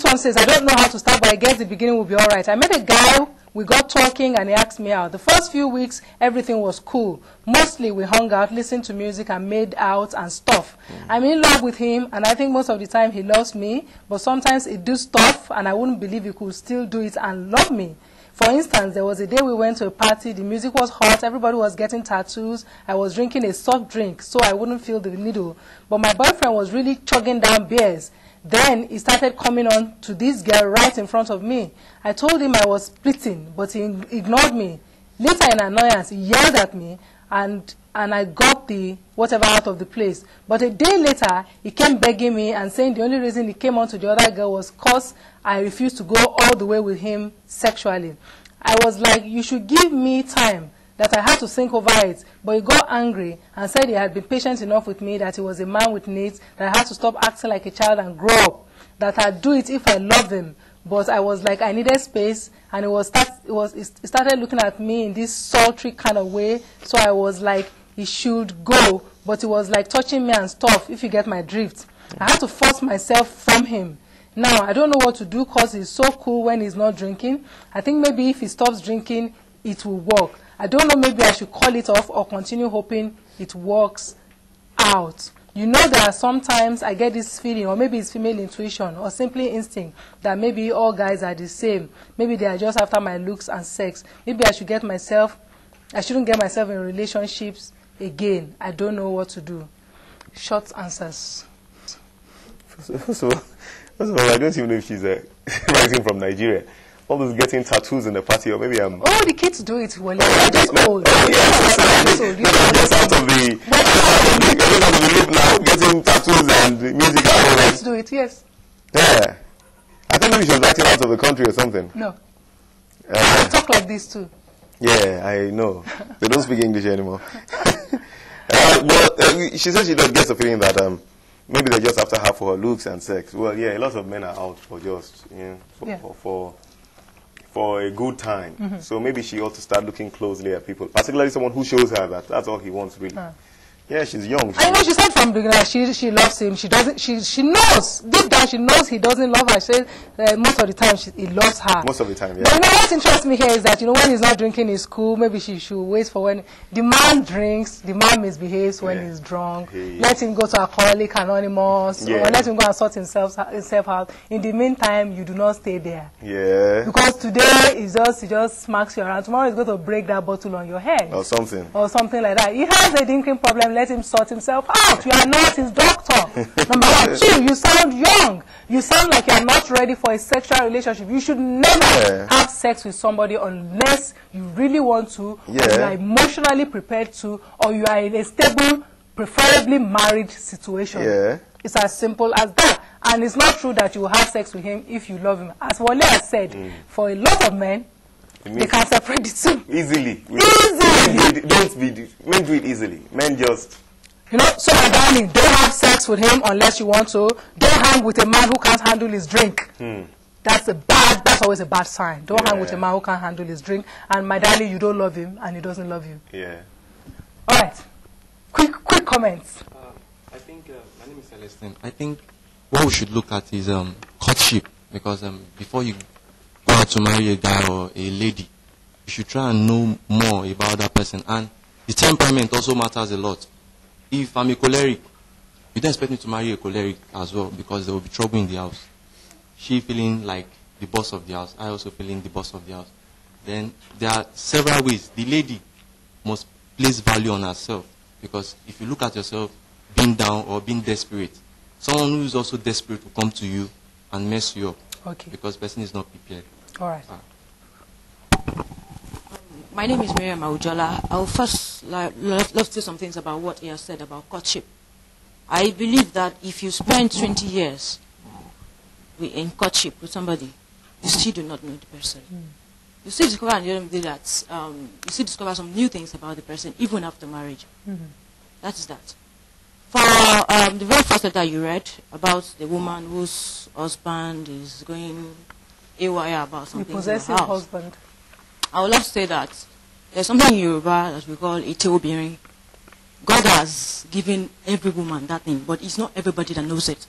one says, I don't know how to start, but I guess the beginning will be all right. I met a guy, we got talking, and he asked me out. The first few weeks, everything was cool. Mostly, we hung out, listened to music, and made out and stuff. I'm in love with him, and I think most of the time he loves me, but sometimes he do stuff, and I wouldn't believe he could still do it and love me. For instance, there was a day we went to a party, the music was hot, everybody was getting tattoos, I was drinking a soft drink so I wouldn't feel the needle. But my boyfriend was really chugging down beers. Then he started coming on to this girl right in front of me. I told him I was splitting, but he ignored me. Later in annoyance, he yelled at me and I got the whatever out of the place. But a day later, he came begging me and saying the only reason he came on to the other girl was because I refused to go all the way with him sexually. I was like, you should give me time, that I had to think over it. But he got angry and said he had been patient enough with me, that he was a man with needs, that I had to stop acting like a child and grow up, that I'd do it if I loved him. But I was like, I needed space, and he started looking at me in this sultry kind of way, so I was like, he should go, but he was like touching me and stuff, if you get my drift. I had to force myself from him. Now, I don't know what to do because he's so cool when he's not drinking. I think maybe if he stops drinking, it will work. I don't know, maybe I should call it off or continue hoping it works out. You know, there are sometimes I get this feeling, or maybe it's female intuition, or simply instinct, that maybe all guys are the same. Maybe they are just after my looks and sex. Maybe I shouldn't get myself in relationships again. I don't know what to do. Short answers. First of all, I don't even know if she's rising from Nigeria. All those getting tattoos in the party, or maybe I'm... Oh, the kids do it. Well, they're just old. Yes, out of the loop now, getting tattoos and music. Kids do it, yes. Yeah. I think maybe she was acting out of the country or something. No. They talk like this too. Yeah, I know. They don't speak English anymore. She said she gets the feeling that maybe they're just after her for her looks and sex. Well, yeah, a lot of men are out for just, for a good time. So maybe she ought to start looking closely at people, particularly someone who shows her that that's all he wants, really. Yeah, she's young. I know, she said from the beginning she loves him. She doesn't. She knows deep down. She knows he doesn't love her. She said most of the time he loves her. Most of the time, yeah. But you know what interests me here is that when he's not drinking, he's cool. Maybe she should wait for when the man drinks. The man misbehaves when he's drunk. Let him go to Alcoholics Anonymous, or let him go and sort himself out. In the meantime, you do not stay there. Yeah. Because today he just smacks you around. Tomorrow he's going to break that bottle on your head. Or something. Or something like that. He has a drinking problem. Let him sort himself out. You are not his doctor. Number one. Two, you sound young. You sound like you are not ready for a sexual relationship. You should never have sex with somebody unless you really want to, or you are emotionally prepared to, or you are in a stable, preferably married situation. Yeah. It's as simple as that. And it's not true that you will have sex with him if you love him. As Wale has said, for a lot of men, they can separate the two. Easily. Men do it easily. Men just... So my darling, don't have sex with him unless you want to. Don't hang with a man who can't handle his drink. That's always a bad sign. Don't hang with a man who can't handle his drink. And my darling, you don't love him and he doesn't love you. Yeah. All right. Quick comments. I think, my name is Celestine. I think what we should look at is courtship. Because before you go out to marry a guy or a lady, you should try and know more about that person. And the temperament also matters a lot. If I'm a choleric, you don't expect me to marry a choleric as well, because there will be trouble in the house. She feeling like the boss of the house, I also feeling the boss of the house. Then there are several ways. The lady must place value on herself, because if you look at yourself being down or being desperate, someone who is also desperate will come to you and mess you up. Okay. Because the person is not prepared. All right. My name is Miriam Aujola. I will first love to say some things about what he has said about courtship. I believe that if you spend 20 years in courtship with somebody, you still do not know the person. You still discover at the end of the day that you still discover some new things about the person even after marriage. That is that. For the very first letter you read about the woman whose husband is going AWR about something. The possessive husband. I would love to say that there's something in Yoruba that we call iteobirin. God has given every woman that thing, but it's not everybody that knows it.